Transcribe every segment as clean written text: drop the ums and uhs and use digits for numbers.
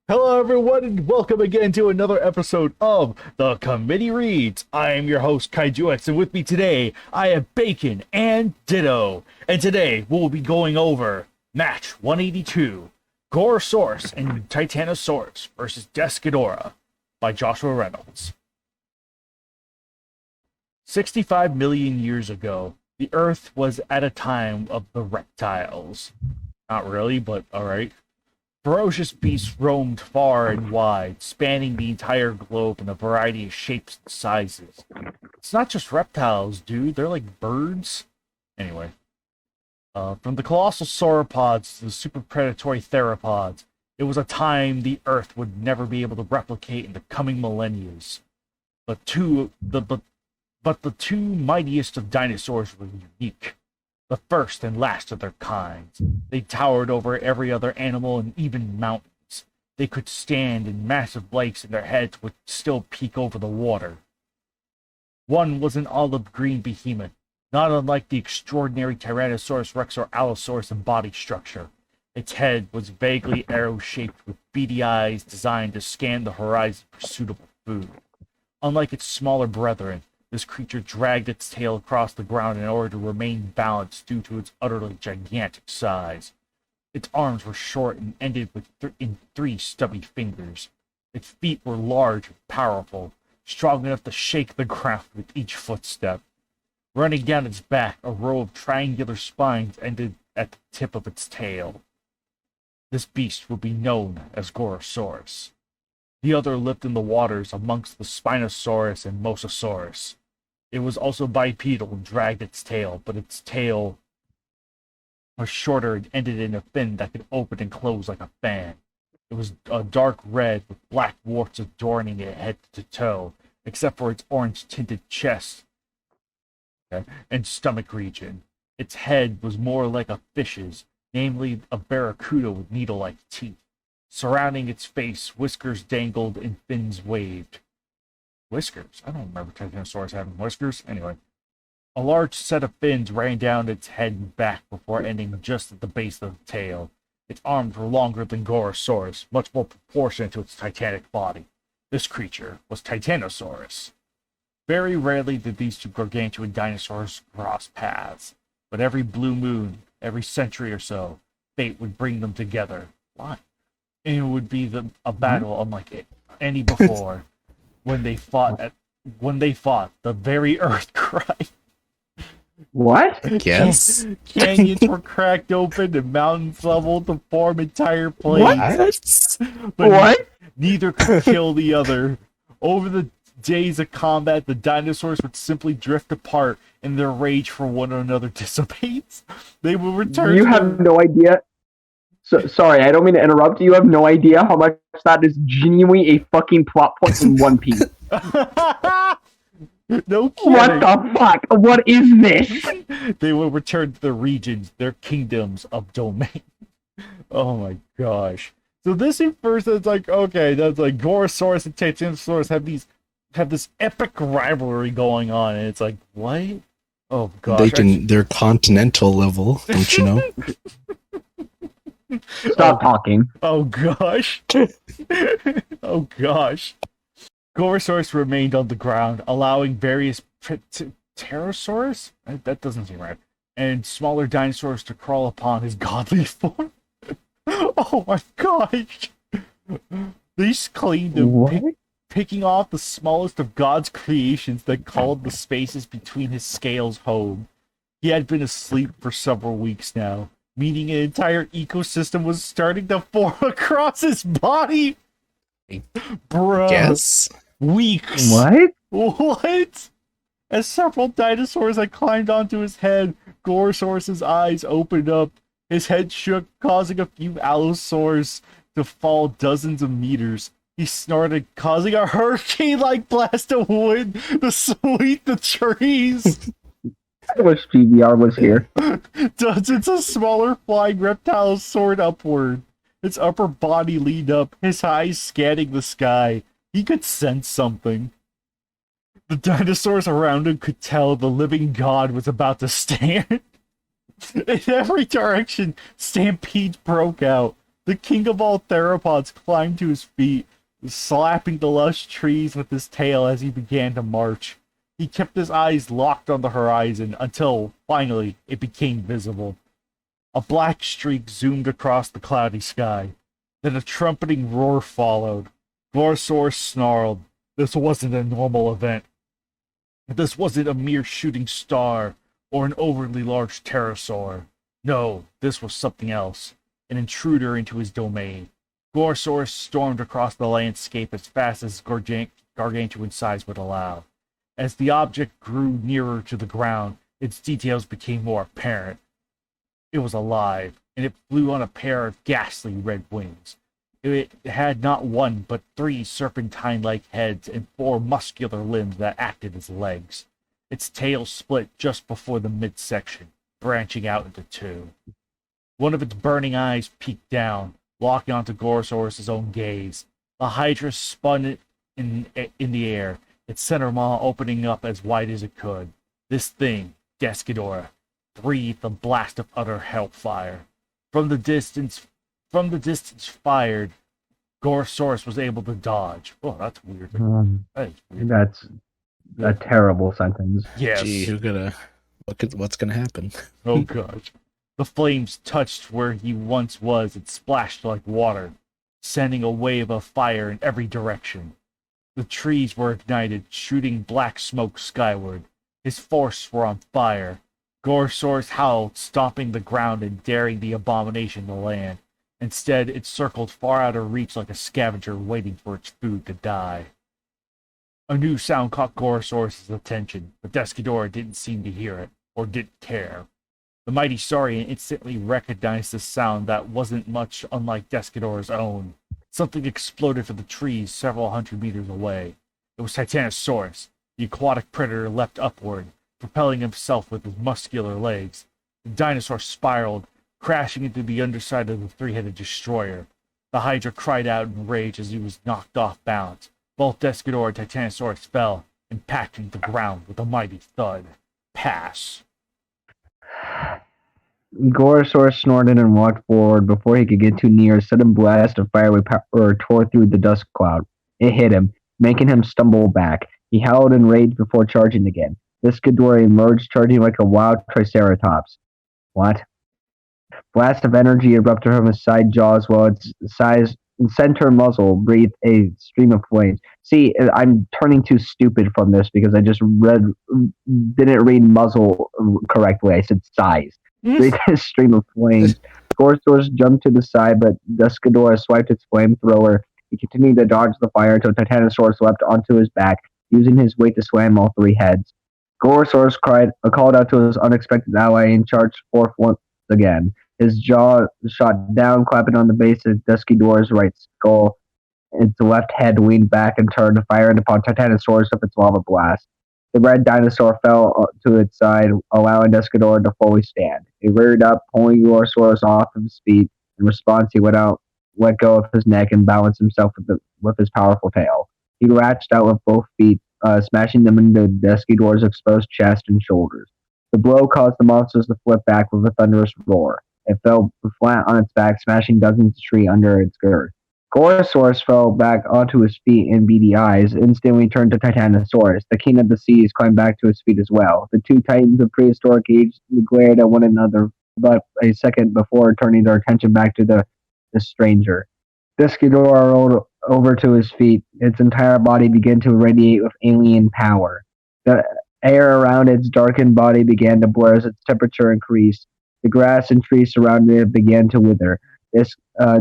Hello, everyone, and welcome again to another episode of The Committee Reads. I am your host, KaijuX, and with me today, I have Bacon and Ditto. And today, we'll be going over Match 182, Gorosaurus and Titanosaurus versus Desghidorah by Joshua Reynolds. 65 million years ago, the Earth was at a time of the reptiles. Not really, but alright. Ferocious beasts roamed far and wide, spanning the entire globe in a variety of shapes and sizes. It's not just reptiles, dude. They're like birds. Anyway. From the colossal sauropods to the super predatory theropods, it was a time the Earth would never be able to replicate in the coming millennia. But the two mightiest of dinosaurs were unique. The first and last of their kinds. They towered over every other animal and even mountains. They could stand in massive lakes and their heads would still peek over the water. One was an olive green behemoth, not unlike the extraordinary Tyrannosaurus Rex or Allosaurus in body structure. Its head was vaguely arrow-shaped with beady eyes designed to scan the horizon for suitable food. Unlike its smaller brethren, this creature dragged its tail across the ground in order to remain balanced due to its utterly gigantic size. Its arms were short and ended in three stubby fingers. Its feet were large and powerful, strong enough to shake the ground with each footstep. Running down its back, a row of triangular spines ended at the tip of its tail. This beast would be known as Gorosaurus. The other lived in the waters amongst the Spinosaurus and Mosasaurus. It was also bipedal and dragged its tail, but its tail was shorter and ended in a fin that could open and close like a fan. It was a dark red with black warts adorning it head to toe, except for its orange-tinted chest and stomach region. Its head was more like a fish's, namely a barracuda with needle-like teeth. Surrounding its face, whiskers dangled and fins waved. Whiskers? I don't remember Titanosaurus having whiskers. Anyway. A large set of fins ran down its head and back before ending just at the base of the tail. Its arms were longer than Gorosaurus, much more proportionate to its titanic body. This creature was Titanosaurus. Very rarely did these two gargantuan dinosaurs cross paths, but every blue moon, every century or so, fate would bring them together. Why? And it would be a battle unlike any before. When they fought, the very earth cried. What? Yes. Canyons were cracked open and mountains leveled to form entire plains. But What? neither could kill the other. Over the days of combat, the dinosaurs would simply drift apart, and their rage for one another dissipates. They will return. You have no idea. Sorry, I don't mean to interrupt. You have no idea how much that is genuinely a fucking plot point in One Piece. No kidding. What the fuck? What is this? They will return to their regions, their kingdoms of domain. Oh my gosh. So this in first, it's like, okay, that's like Gorosaurus and Titanosaurus have this epic rivalry going on, and it's like, what? Oh gosh. They're continental level, don't you know? Stop talking. Oh gosh. Oh gosh. Gorosaurus remained on the ground, allowing various pterosaurs? That doesn't seem right. And smaller dinosaurs to crawl upon his godly form. Oh my gosh. They claimed him, picking off the smallest of God's creations that called the spaces between his scales home. He had been asleep for several weeks now, meaning an entire ecosystem was starting to form across his body. Bruh. Yes. Weeks. What? What? As several dinosaurs had climbed onto his head, Gorosaurus's eyes opened up. His head shook, causing a few allosaurs to fall dozens of meters. He snorted, causing a hurricane-like blast of wind to sweep the trees. I wish GVR was here. Dozens of smaller flying reptiles soared upward. Its upper body leaned up, his eyes scanning the sky. He could sense something. The dinosaurs around him could tell the living god was about to stand. In every direction, stampedes broke out. The king of all theropods climbed to his feet, slapping the lush trees with his tail as he began to march. He kept his eyes locked on the horizon until, finally, it became visible. A black streak zoomed across the cloudy sky. Then a trumpeting roar followed. Gorosaurus snarled. This wasn't a normal event. This wasn't a mere shooting star or an overly large pterosaur. No, this was something else. An intruder into his domain. Gorosaurus stormed across the landscape as fast as gargantuan size would allow. As the object grew nearer to the ground, its details became more apparent. It was alive, and it flew on a pair of ghastly red wings. It had not one, but 3 serpentine-like heads and 4 muscular limbs that acted as legs. Its tail split just before the midsection, branching out into 2. One of its burning eyes peeked down, locking onto Gorosaurus' own gaze. The Hydra spun in the air, its center maw opening up as wide as it could. This thing, Desghidorah, breathed a blast of utter hellfire. From the distance fired, Gorosaurus was able to dodge. Oh, that's weird. That is weird. That's a terrible sentence. Yes. Gee, what's gonna happen? Oh gosh. The flames touched where he once was and splashed like water, sending a wave of fire in every direction. The trees were ignited, shooting black smoke skyward. His forests were on fire. Gorosaurus howled, stomping the ground and daring the abomination to land. Instead, it circled far out of reach like a scavenger waiting for its food to die. A new sound caught Gorosaurus' attention, but Desghidorah didn't seem to hear it, or didn't care. The mighty Saurian instantly recognized this sound that wasn't much unlike Desghidorah's own. Something exploded from the trees several hundred meters away. It was Titanosaurus. The aquatic predator leapt upward, propelling himself with his muscular legs. The dinosaur spiraled, crashing into the underside of the 3-headed destroyer. The Hydra cried out in rage as he was knocked off balance. Both Desghidorah and Titanosaurus fell, impacting the ground with a mighty thud. Pass. Gorosaurus snorted and walked forward. Before he could get too near, a sudden blast of fire with power tore through the dust cloud. It hit him, making him stumble back. He howled in rage before charging again. Desghidorah emerged, charging like a wild triceratops. What? Blast of energy erupted from his side jaws while its center muzzle breathed a stream of flames. See, I'm turning too stupid from this because I just didn't read muzzle correctly. I said size. Breathed a stream of flames. Gorosaurus jumped to the side, but Desghidorah swiped its flamethrower. He continued to dodge the fire until Titanosaurus leapt onto his back, using his weight to slam all 3 heads. Gorosaurus called out to his unexpected ally and charged forth once again. His jaw shot down, clapping on the base of Desghidorah's right skull. Its left head leaned back and turned, firing upon Titanosaurus with its lava blast. The red dinosaur fell to its side, allowing Desghidorah to fully stand. He reared up, pulling Gorosaurus off of his feet. In response, he let go of his neck and balanced himself with his powerful tail. He latched out with both feet, smashing them into Desghidorah's exposed chest and shoulders. The blow caused the monsters to flip back with a thunderous roar. It fell flat on its back, smashing dozens of trees under its girth. Gorosaurus fell back onto his feet and beady eyes, instantly turned to Titanosaurus. The king of the seas climbed back to his feet as well. The 2 titans of prehistoric age glared at one another but a second before turning their attention back to the stranger. Desghidorah rolled over to his feet. Its entire body began to radiate with alien power. The air around its darkened body began to blur as its temperature increased. The grass and trees surrounding it began to wither. This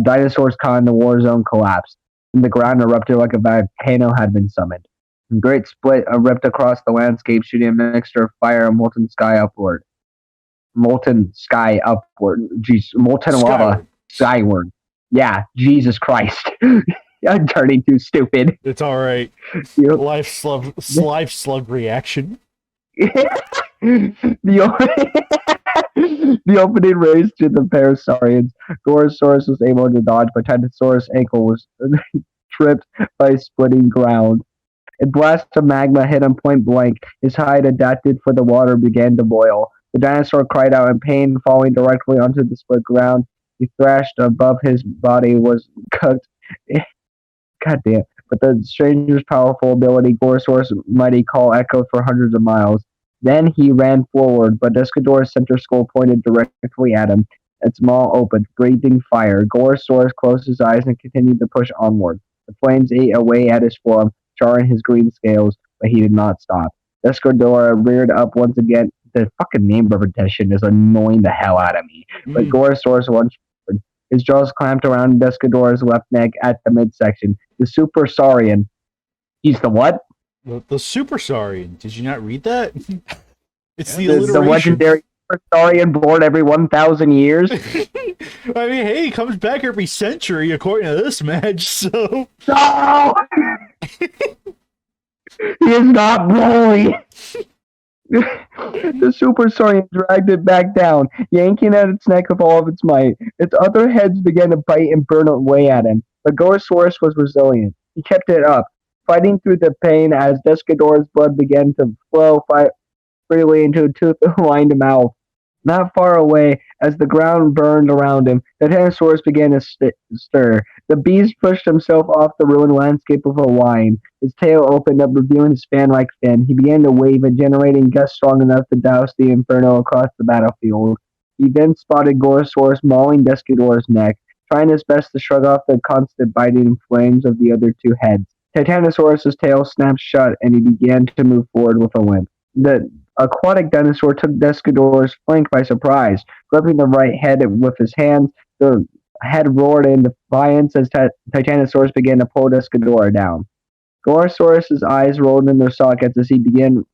dinosaurs caught in the war zone collapsed, and the ground erupted like a volcano had been summoned. A great split ripped across the landscape, shooting a mixture of fire and molten sky upward. Molten lava skyward. Yeah, Jesus Christ. I'm turning too stupid. It's alright. Life slug reaction. The opening raised to the Parasaurians. Gorosaurus was able to dodge, but Titanosaurus' ankle was tripped by splitting ground. A blast of magma hit him point blank. His hide, adapted for the water, began to boil. The dinosaur cried out in pain, falling directly onto the split ground. He thrashed above his body was cooked. God damn. But the stranger's powerful ability, Gorosaurus' mighty call echoed for hundreds of miles. Then he ran forward, but Desghidorah's center skull pointed directly at him. Its maw opened, breathing fire. Gorosaurus closed his eyes and continued to push onward. The flames ate away at his form, charring his green scales, but he did not stop. Desghidorah reared up once again. The fucking name repetition is annoying the hell out of me. But Gorosaurus lunged forward. His jaws clamped around Desghidorah's left neck at the midsection. The Super Saurian. He's the what? The Super Saurian. Did you not read that? It's the The alliteration. legendary Super Saurian born every 1,000 years. I mean, hey, he comes back every century according to this match, so... No! He is not Broly! The Super Saurian dragged it back down, yanking at its neck with all of its might. Its other heads began to bite and burn away at him. But Gorosaurus was resilient. He kept it up, fighting through the pain as Desghidorah's blood began to flow freely into a tooth-lined mouth. Not far away, as the ground burned around him, the Titanosaurus began to stir. The beast pushed himself off the ruined landscape with a whine. His tail opened up, revealing his fan-like fin. He began to wave, generating gusts strong enough to douse the inferno across the battlefield. He then spotted Gorosaurus mauling Desghidorah's neck, trying his best to shrug off the constant biting flames of the other two heads. Titanosaurus's tail snapped shut, and he began to move forward with a limp. The aquatic dinosaur took Desghidorah's flank by surprise, gripping the right head with his hands. The head roared in defiance as Titanosaurus began to pull Desghidorah down. Gorosaurus's eyes rolled in their sockets as he began.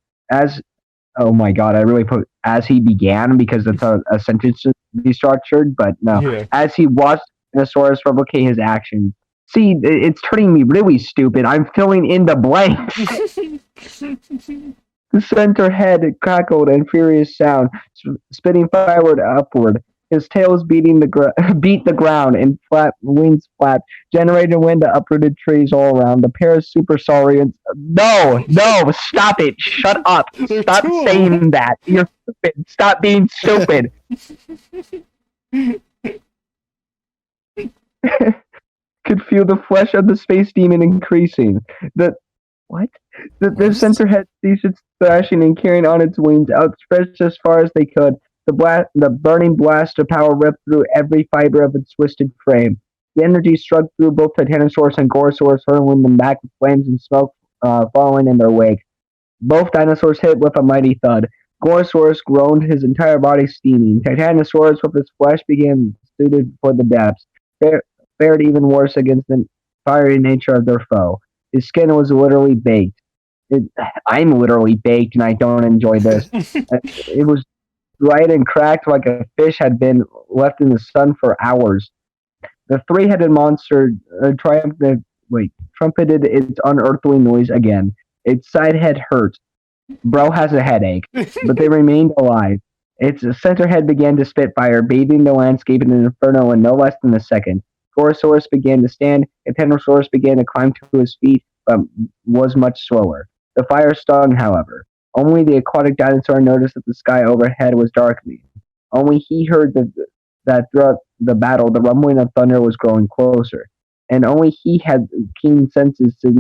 Oh my god, I really put as he began because it's a sentence to be structured, but no. Yeah. As he watched Titanosaurus replicate his actions. See, it's turning me really stupid. I'm filling in the blanks. The center head crackled in furious sound, spitting firewood upward. His tails beat the ground, and wings flapped, generating wind that uprooted trees all around. The pair of Super Saurians. No, stop it! Shut up! Stop saying that! You're stupid! Stop being stupid! Could feel the flesh of the space demon increasing. The center head ceased its thrashing and carrying on its wings, outstretched as far as they could. The burning blast of power ripped through every fiber of its twisted frame. The energy struck through both Titanosaurus and Gorosaurus, hurling them back with flames and smoke following in their wake. Both dinosaurs hit with a mighty thud. Gorosaurus groaned, his entire body steaming. Titanosaurus, with his flesh, began suited for the depths, fared even worse against the fiery nature of their foe. His skin was literally baked. I'm literally baked, and I don't enjoy this. It was dried and cracked like a fish had been left in the sun for hours. The three-headed monster trumpeted its unearthly noise again. Its side head hurt. Bro has a headache, but they remained alive. Its center head began to spit fire, bathing the landscape in an inferno in no less than a second. Gorosaurus began to stand, and Titanosaurus began to climb to his feet, but was much slower. The fire stung, however. Only the aquatic dinosaur noticed that the sky overhead was darkening. Only he heard that throughout the battle, the rumbling of thunder was growing closer. And only he had keen senses to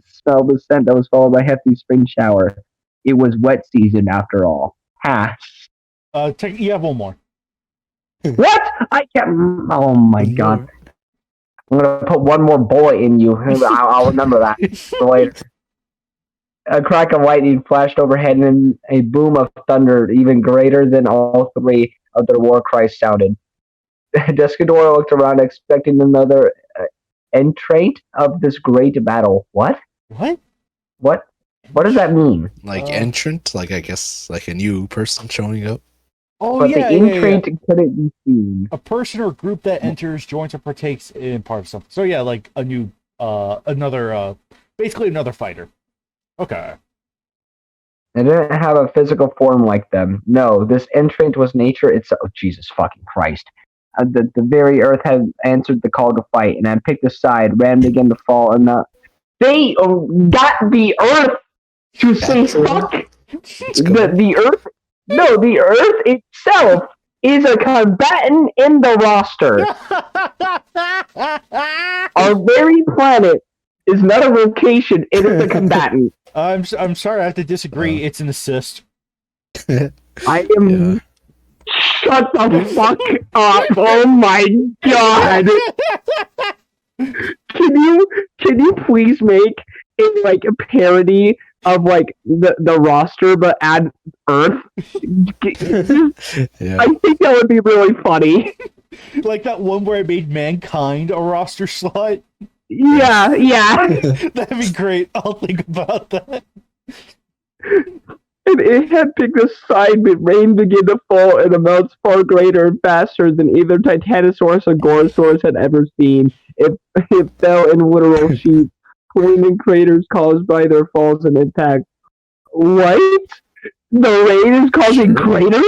smell the scent that was followed by a hefty spring shower. It was wet season, after all. Ha! You have one more. What? I can't... Oh my god. I'm going to put one more bullet in you. I'll remember that for later. A crack of lightning flashed overhead, and a boom of thunder even greater than all three of their war cries sounded. Desghidorah looked around, expecting another entrant of this great battle. What? What does that mean? Like entrant? Like, I guess, like a new person showing up? Oh, but the entrant couldn't be seen. A person or group that enters, joins, or partakes in part of something. So yeah, like a new, basically another fighter. Okay. It didn't have a physical form like them. No, this entrant was nature itself. Oh, Jesus fucking Christ. The very earth had answered the call to fight, and had picked a side. Ram began to fall, and they got the earth to say fuck. The earth. No, the earth itself is a combatant in the roster. Our very planet is not a location, it is a combatant. I'm sorry, I have to disagree. It's an assist. I am. Yeah. Shut the fuck up! Oh my god! Can you please make a parody of the roster but add Earth? Yeah. I think that would be really funny. Like that one where I made Mankind a roster slot. Yeah. That'd be great. I'll think about that. And it had picked a side, but rain began to fall in amounts far greater and faster than either Titanosaurus or Gorosaurus had ever seen. It fell in literal sheets, pooling in craters caused by their falls and impact. What? The rain is causing craters?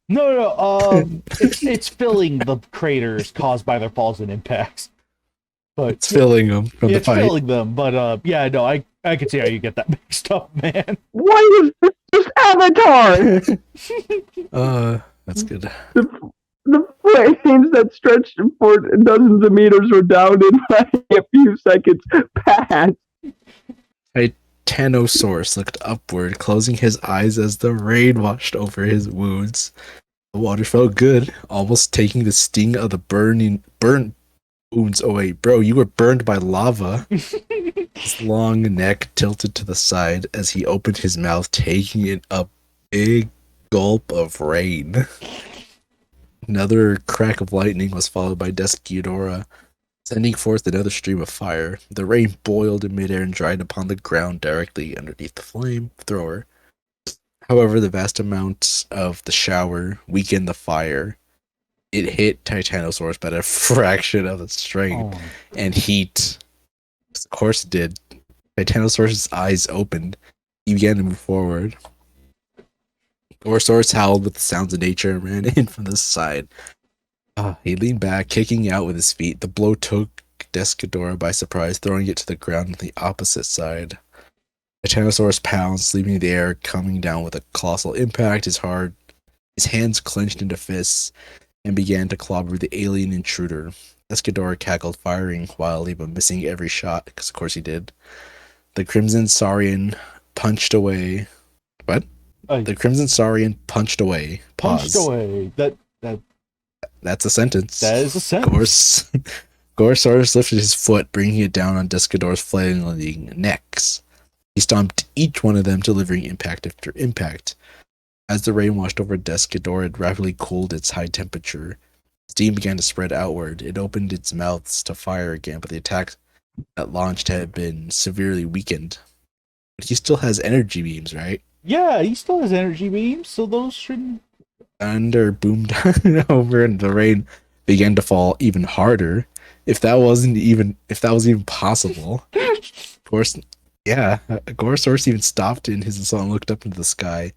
No. It's filling the craters caused by their falls and impacts. But It's filling them from the it's fight. filling them. But yeah, no, I can see how you get that mixed up, man. Why is this just Avatar? That's good. The flames that stretched for dozens of meters were down in a few seconds past. Titanosaurus looked upward, closing his eyes as the rain washed over his wounds. The water felt good, almost taking the sting of the burnt wounds away. Bro, you were burned by lava. His long neck tilted to the side as he opened his mouth, taking in a big gulp of rain. Another crack of lightning was followed by Desghidorah, sending forth another stream of fire. The rain boiled in midair and dried upon the ground directly underneath the flamethrower. However, the vast amount of the shower weakened the fire. It hit Titanosaurus by a fraction of its strength and heat. Of course it did. Titanosaurus' eyes opened. He began to move forward. Gorosaurus howled with the sounds of nature and ran in from the side. He leaned back, kicking out with his feet. The blow took Desghidorah by surprise, throwing it to the ground on the opposite side. Titanosaurus pounced, leaving the air coming down with a colossal impact. His hands clenched into fists and began to clobber the alien intruder. Desghidorah cackled, firing wildly but missing every shot, because of course he did. The Crimson Saurian punched away. What? The Crimson Saurian punched away. Pause. Punched away. That's a sentence. That is a sentence. Gorosaurus lifted his foot, bringing it down on Desghidorah's flailing necks. He stomped each one of them, delivering impact after impact. As the rain washed over Desghidorah, it rapidly cooled its high temperature. Steam began to spread outward. It opened its mouths to fire again, but the attack that launched had been severely weakened. But he still has energy beams, right? Yeah, he still has energy beams, so those shouldn't. Thunder boomed over, and the rain began to fall even harder. If that was even possible, of course, yeah. Gorosaurus even stopped in his assault and looked up into the sky.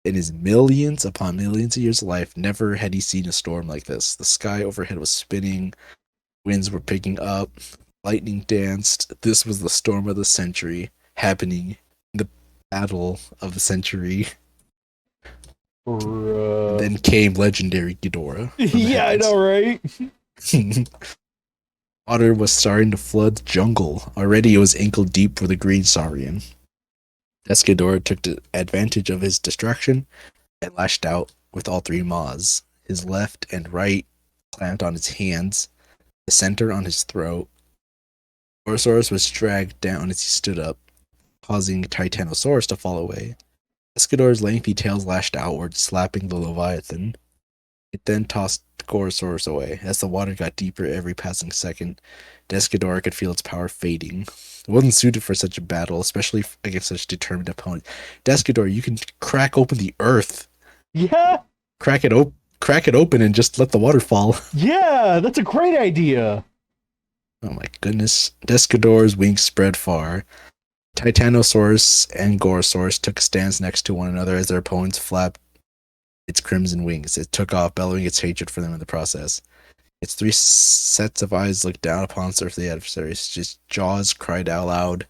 In his millions upon millions of years of life, never had he seen a storm like this. The sky overhead was spinning, winds were picking up, lightning danced. This was the storm of the century, happening in the battle of the century. Then came legendary Ghidorah. Yeah, I know, right? Water was starting to flood the jungle. Already it was ankle deep for the green saurian. Desghidorah took advantage of his distraction and lashed out with all three maws. His left and right clamped on his hands, the center on his throat. Gorosaurus was dragged down as he stood up, causing Titanosaurus to fall away. Desghidorah's lengthy tails lashed outward, slapping the Leviathan. It then tossed Gorosaurus away. As the water got deeper every passing second, Desghidorah could feel its power fading. It wasn't suited for such a battle, especially against such a determined opponent. Desghidorah, you can crack open the earth. Yeah. Crack it open and just let the water fall. Yeah, that's a great idea. Oh my goodness. Desghidorah's wings spread far. Titanosaurus and Gorosaurus took a stance next to one another as their opponents flapped its crimson wings. It took off, bellowing its hatred for them in the process. Its three sets of eyes looked down upon its earthly adversaries. Its jaws cried out loud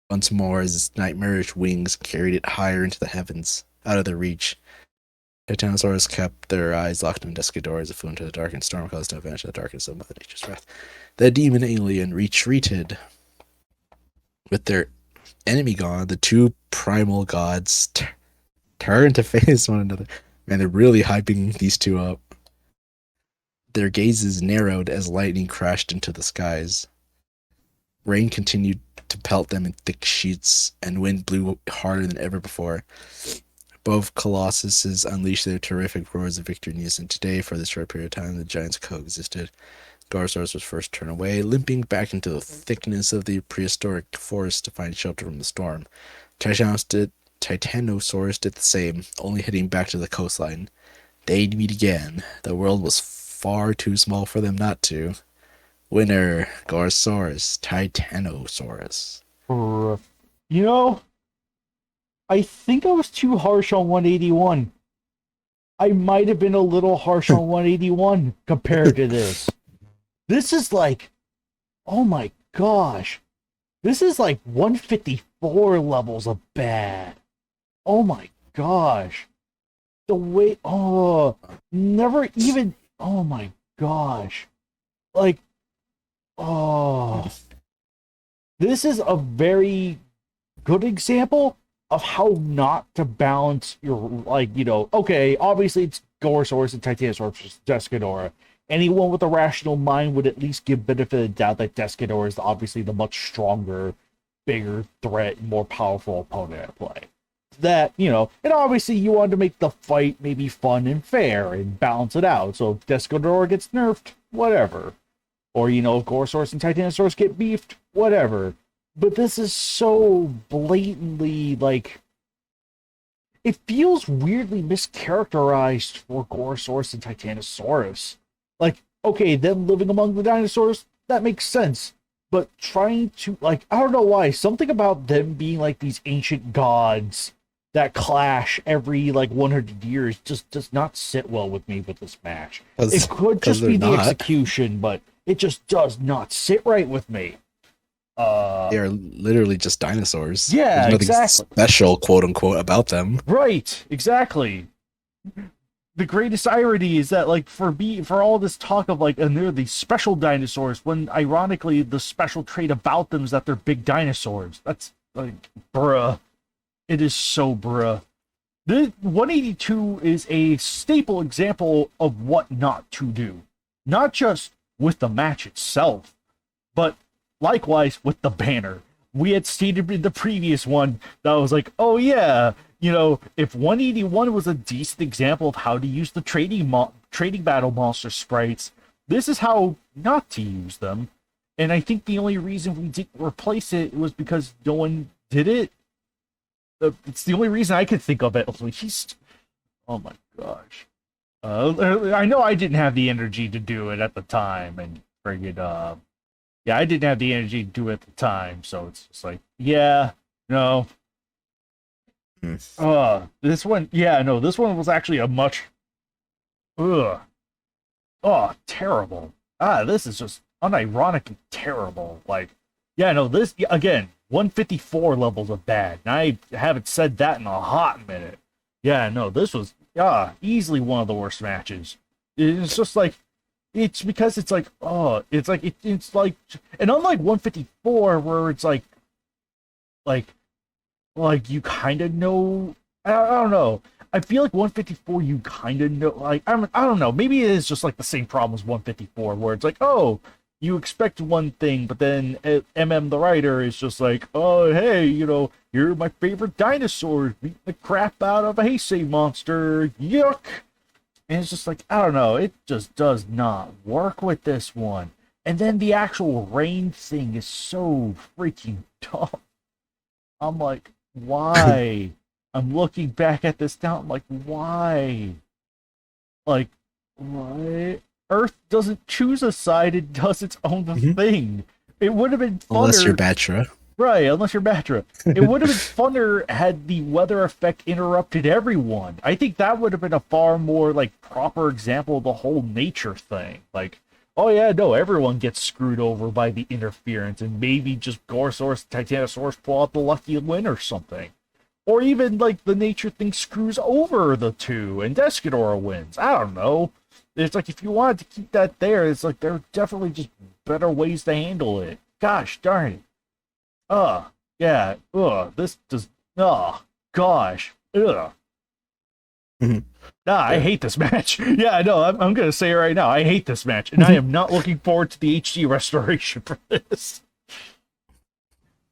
once more as its nightmarish wings carried it higher into the heavens, out of their reach. Titanosaurus kept their eyes locked on Desghidorah as it flew into the dark and storm caused to vanish in the darkness of Mother Nature's wrath. The demon alien retreated. With their enemy gone, the two primal gods turned to face one another. Man, they're really hyping these two up. Their gazes narrowed as lightning crashed into the skies. Rain continued to pelt them in thick sheets, and wind blew harder than ever before. Both colossuses unleashed their terrific roars of victory and unison. Today, for this short period of time, the giants coexisted. Gorosaurus was first turned away, limping back into the thickness of the prehistoric forest to find shelter from the storm. Titanosaurus did the same, only heading back to the coastline. They'd meet again. The world was far too small for them not to. Winner, Gorosaurus, Titanosaurus. You know, I think I was too harsh on 181. I might have been a little harsh on 181 compared to this. This is like, oh my gosh. This is like 154 levels of bad. Oh my gosh. The way, never even, oh my gosh. Like, this is a very good example of how not to balance your, like, you know, okay, obviously it's Gorosaurus and Titanosaurus versus Desghidorah. Anyone with a rational mind would at least give benefit of the doubt that Desghidorah is obviously the much stronger, bigger threat, more powerful opponent at play. That, you know, and obviously you want to make the fight maybe fun and fair and balance it out. So if Desghidorah gets nerfed, whatever. Or, you know, if Gorosaurus and Titanosaurus get beefed, whatever. But this is so blatantly, like, it feels weirdly mischaracterized for Gorosaurus and Titanosaurus. Like, okay, them living among the dinosaurs, that makes sense. But trying to, like, I don't know why, something about them being like these ancient gods that clash every, like, 100 years just does not sit well with me with this match. It could just be the execution, but it just does not sit right with me. They are literally just dinosaurs. Yeah, there's nothing exactly. special, quote unquote, about them. Right, exactly. The greatest irony is that, like, for all this talk of, like, and they're these special dinosaurs, when ironically the special trait about them is that they're big dinosaurs. That's, like, bruh. It is so bruh. The 182 is a staple example of what not to do. Not just with the match itself, but likewise with the banner. We had stated in the previous one that was like, oh yeah, you know, if 181 was a decent example of how to use the trading battle monster sprites, this is how not to use them. And I think the only reason we didn't replace it was because no one did it. It's the only reason I could think of it, at least. Oh my gosh. I know I didn't have the energy to do it at the time, and friggin', yeah, I didn't have the energy to do it at the time, so it's just like, yeah, no. This one, yeah, no, this one was actually a much, terrible. This is just unironically terrible. Like, yeah, no, this, again, 154 levels of bad, and I haven't said that in a hot minute. Yeah, no, this was, easily one of the worst matches. It's just like, it's because it's like, it's like, it's like, and unlike 154, where it's like you kind of know, I don't know. I feel like 154, you kind of know, like, I don't know. Maybe it is just like the same problem as 154, where it's like, oh, you expect one thing, but then the writer is just like, oh, hey, you know, you're my favorite dinosaurs, beat the crap out of a Heisei monster, yuck. And it's just like, I don't know, it just does not work with this one. And then the actual rain thing is so freaking dumb. I'm like, why? I'm looking back at this now, I'm like, why? Like, why? Earth doesn't choose a side, it does its own thing. It would have been funner. Unless you're Batra. Right, unless you're Batra. It would have been funner had the weather effect interrupted everyone. I think that would have been a far more, like, proper example of the whole nature thing. Like, oh yeah, no, everyone gets screwed over by the interference, and maybe just Gorosaurus and Titanosaurus pull out the lucky win or something. Or even like the nature thing screws over the two and Desghidorah wins. I don't know. It's like if you wanted to keep that there, it's like there are definitely just better ways to handle it. Gosh darn it. Yeah. This does. Gosh. Mhm. I hate this match. Yeah, I know. I'm going to say it right now. I hate this match, and I am not looking forward to the HD restoration for this.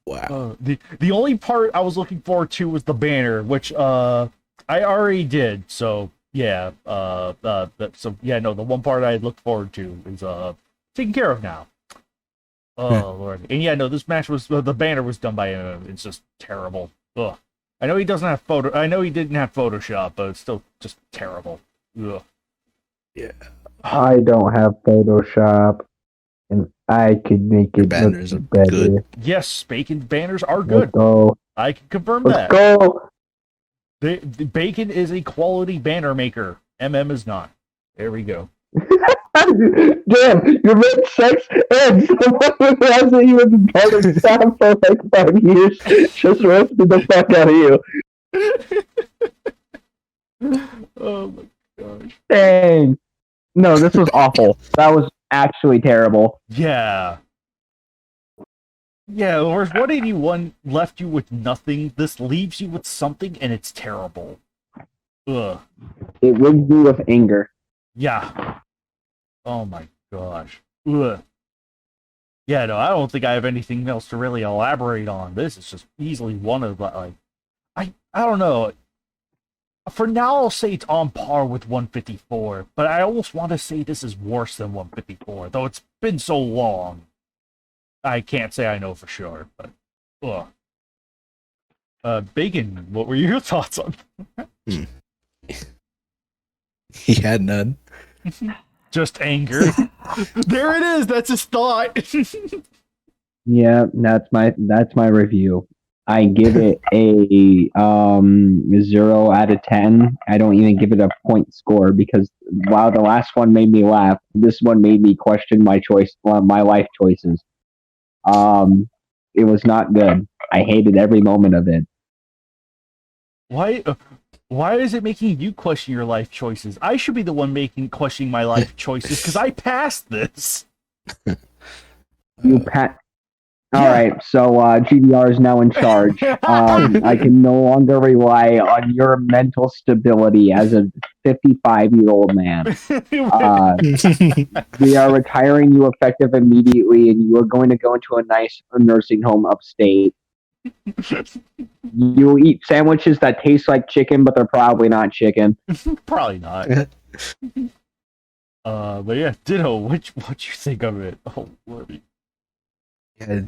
Wow. The only part I was looking forward to was the banner, which I already did. So yeah, no, the one part I looked forward to is taken care of now. Oh Lord, and yeah, no, this match was the banner was done by him. It's just terrible. Ugh. I know he doesn't have I know he didn't have Photoshop, but it's still just terrible. Ugh. Yeah. I don't have Photoshop, and I could make Your it banners look are better. good. Yes, Bacon banners are Let's good. go. I can confirm Let's that. go. The Bacon is a quality banner maker. is not. There we go. Damn, you made sex and someone who hasn't even been part of staff for like 5 years just roasted the fuck out of you. Oh my gosh. Dang. No, this was awful. That was actually terrible. Yeah. Yeah, whereas 181 left you with nothing, this leaves you with something and it's terrible. Ugh. It rigged me with anger. Yeah. Oh my gosh. Ugh. Yeah, no, I don't think I have anything else to really elaborate on. This is just easily one of the, like, I don't know. For now, I'll say it's on par with 154, but I almost want to say this is worse than 154, though it's been so long. I can't say I know for sure, but Bacon, what were your thoughts on? He had none. Just anger. There it is. That's his thought. Yeah, that's my review. I give it a 0 out of 10. I don't even give it a point score because while the last one made me laugh, this one made me question my life choices. It was not good. I hated every moment of it. Why is it making you question your life choices? I should be the one questioning my life choices because I passed this. All right, so GDR is now in charge. I can no longer rely on your mental stability as a 55-year-old man. We are retiring you effective immediately, and you are going to go into a nice nursing home upstate. You will eat sandwiches that taste like chicken, but they're probably not chicken. Probably not. But yeah, Ditto, what you think of it? Oh, Lordy. Yeah,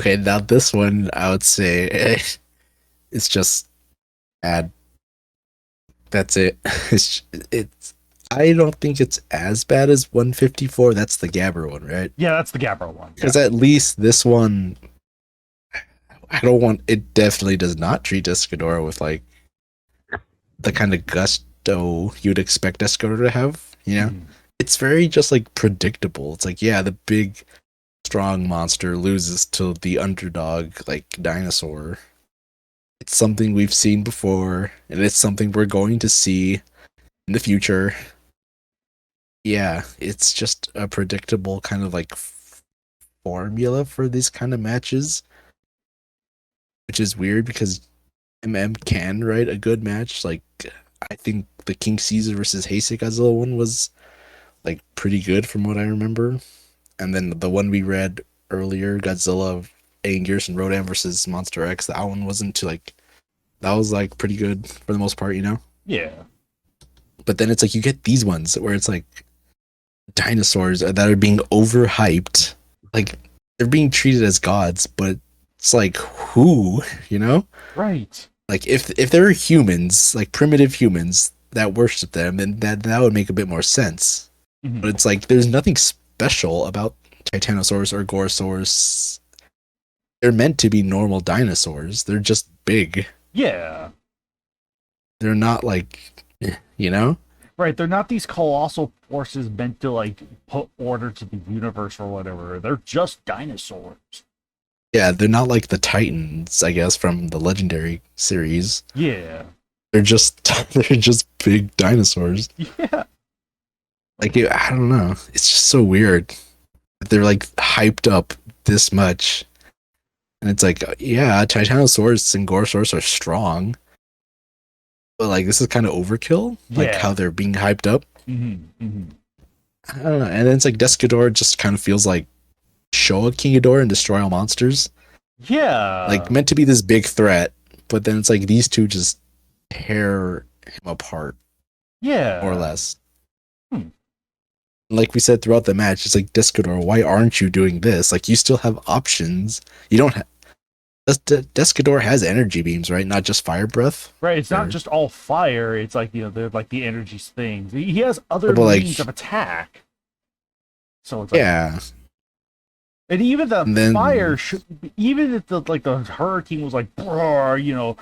okay, now this one I would say it's just bad. That's it. It's I don't think it's as bad as 154. That's the Gabber one, right? Yeah, that's the Gabber one. Because at least this one, I don't want. It definitely does not treat Desghidorah with like the kind of gusto you'd expect Desghidorah to have. You know, it's very just like predictable. It's like, yeah, the big, strong monster loses to the underdog like dinosaur. It's something we've seen before, and it's something we're going to see in the future. Yeah, it's just a predictable kind of like formula for these kind of matches, which is weird because can write a good match. Like, I think the King Caesar versus Heisei Godzilla one was like pretty good from what I remember, and then the one we read earlier, Godzilla, Angus and Rodan versus Monster X, that one wasn't too like, that was like pretty good for the most part, you know? Yeah. But then it's like you get these ones where it's like dinosaurs that are being overhyped, like they're being treated as gods, but it's like, who, you know? Right. Like if there are humans, like primitive humans that worship them, then that would make a bit more sense. Mm-hmm. But it's like there's nothing special about Titanosaurus or Gorosaurus. They're meant to be normal dinosaurs. They're just big. Yeah. They're not like, you know? Right, they're not these colossal forces meant to like put order to the universe or whatever. They're just dinosaurs. Yeah, they're not like the Titans, I guess, from the Legendary series. Yeah. They're just they're just big dinosaurs. Yeah. Like I don't know. It's just so weird. They're like hyped up this much. And it's like, yeah, Titanosaurus and Gorosaurus are strong. But like this is kind of overkill. Like how Yeah. they're being hyped up. I don't know. And then it's like Desghidorah just kind of feels like show a King Ghidorah and destroy all monsters. Yeah. Like meant to be this big threat, but then it's like these two just tear him apart, Yeah. more or less. Hmm. Like we said throughout the match, it's like Desghidorah, why aren't you doing this? Like you still have options. You don't have. Desghidorah has energy beams, right? Not just fire breath. Right, it's not Or- just all fire. It's like, they're like the energy things. He has other But, like- means of attack. So it's like, Yeah, and even the and then- fire should, even if the hurricane was like, hurricane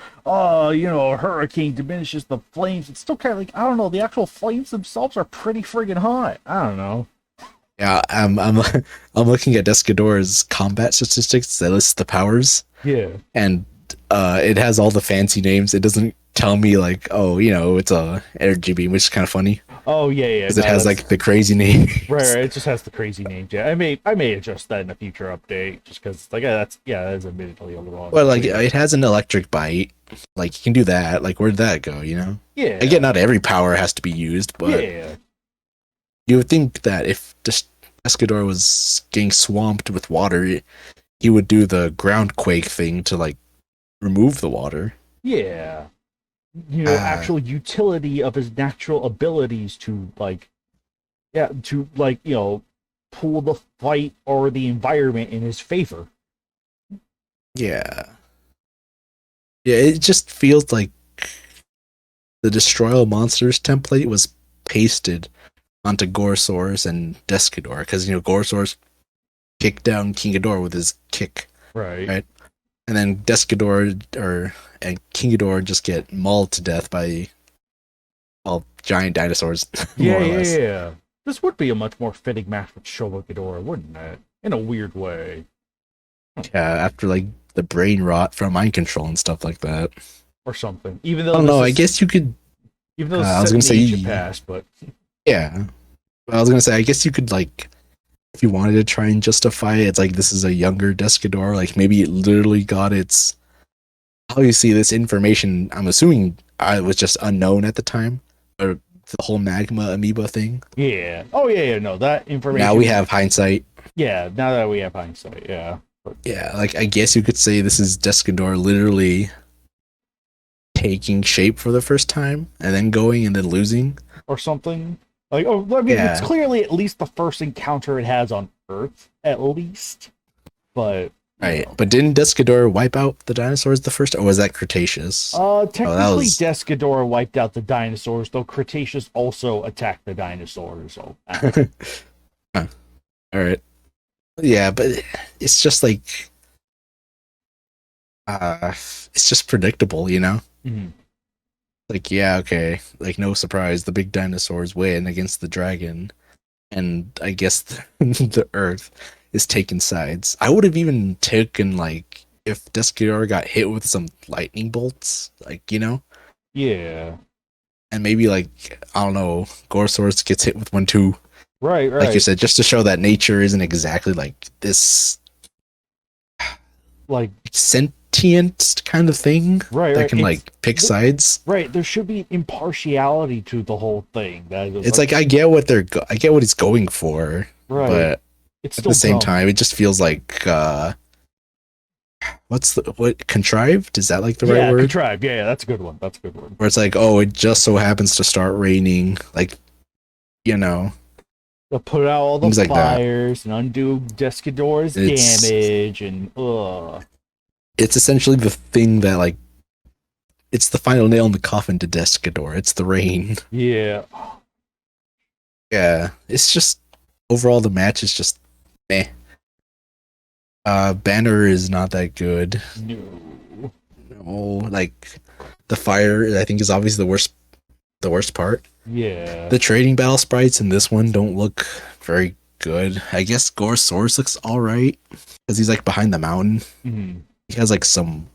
diminishes the flames. It's still kind of like, I don't know. The actual flames themselves are pretty friggin' hot. I don't know. yeah. I'm looking at Desghidorah's combat statistics that lists the powers, Yeah. and it has all the fancy names. It doesn't tell me like, oh, it's a energy beam, which is kind of funny Oh yeah. because it has like the crazy name. right. It just has the crazy names. Yeah, I may adjust that in a future update, just because like that is admittedly a little. Well, like it has an electric bite. Like you can do that. Like where'd that go? Yeah. Again, not every power has to be used, but Yeah. you would think that if Desghidorah was getting swamped with water, he would do the ground quake thing to like remove the water. Yeah. Actual utility of his natural abilities to pull the fight or the environment in his favor. Yeah. Yeah, it just feels like the Destroy All Monsters template was pasted onto Gorosaurus and Desghidorah because Gorosaurus kicked down King Ghidorah with his kick, Right. and then Desghidorah and King Ghidorah just get mauled to death by all giant dinosaurs. More or less. Yeah. This would be a much more fitting match with Showa Ghidorah, wouldn't it? In a weird way. Yeah, after like the brain rot from mind control and stuff like that. Or something. Even though I don't know. I guess you could. even though I was gonna say ancient past, but Yeah, I was gonna say. I guess you could like, if you wanted to try and justify it, it's like this is a younger Desghidorah. Like maybe it literally got its. Obviously, this information. I'm assuming I was just unknown at the time, or the whole magma amoeba thing. yeah. Oh yeah, no, that information. Now we have hindsight. Yeah, now that we have hindsight, yeah. But, Yeah, like I guess you could say this is Desghidorah literally taking shape for the first time and then going and then losing. or something. Like, oh, I mean, it's Yeah. clearly at least the first encounter it has on Earth, at least. But Right, but didn't Desghidorah wipe out the dinosaurs the first, or was that Cretaceous? technically, was- Desghidorah wiped out the dinosaurs, though Cretaceous also attacked the dinosaurs. So, Huh. All right. Yeah, but it's just like it's just predictable, mhm. Like, yeah, okay, like no surprise, the big dinosaurs win against the dragon, and I guess the Earth is taking sides. I would have even taken like if Desghidorah got hit with some lightning bolts, like Yeah. and maybe like I don't know, Gorosaurus gets hit with one too. Right. Like you said, just to show that nature isn't exactly like this Like, sentient kind of thing right. that can It's- like pick sides. Right. There should be impartiality to the whole thing. That is It's like I get what I get what he's going for, right. but It's at still the same dumb. time, it just feels like what contrived? Is that like the right word? Contrived. Yeah, that's a good one. That's a good one. Where it's like, oh, it just so happens to start raining, like They'll put out all the Things like that. fires and undo Desghidorah's It's- damage and it's essentially the thing that like it's the final nail in the coffin to Desghidorah. It's the rain. yeah. Yeah, it's just overall the match is just meh. Banner is not that good. No. No, like the fire I think is obviously the worst part. Yeah. The trading battle sprites in this one don't look very good. I guess Gorosaurus looks alright because he's like behind the mountain. Mm-hmm. He has like some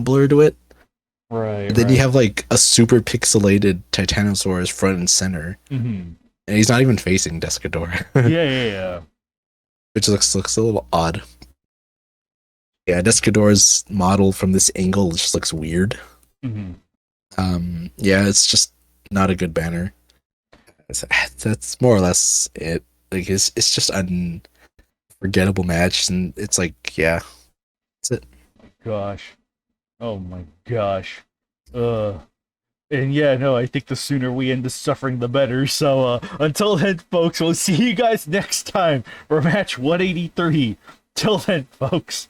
blur to it. Right. And then you have like a super pixelated Titanosaurus front and center, Mm-hmm. and he's not even facing Desghidorah. Yeah. Which looks a little odd. Yeah, Desghidorah's model from this angle just looks weird. Mm-hmm. Yeah, it's just not a good banner. That's more or less it. Like it's just an unforgettable match, and it's like, yeah, that's it. Gosh. Oh my gosh. And yeah, no, I think the sooner we end this suffering, the better. So until then, folks, we'll see you guys next time for match 183. Till then, folks.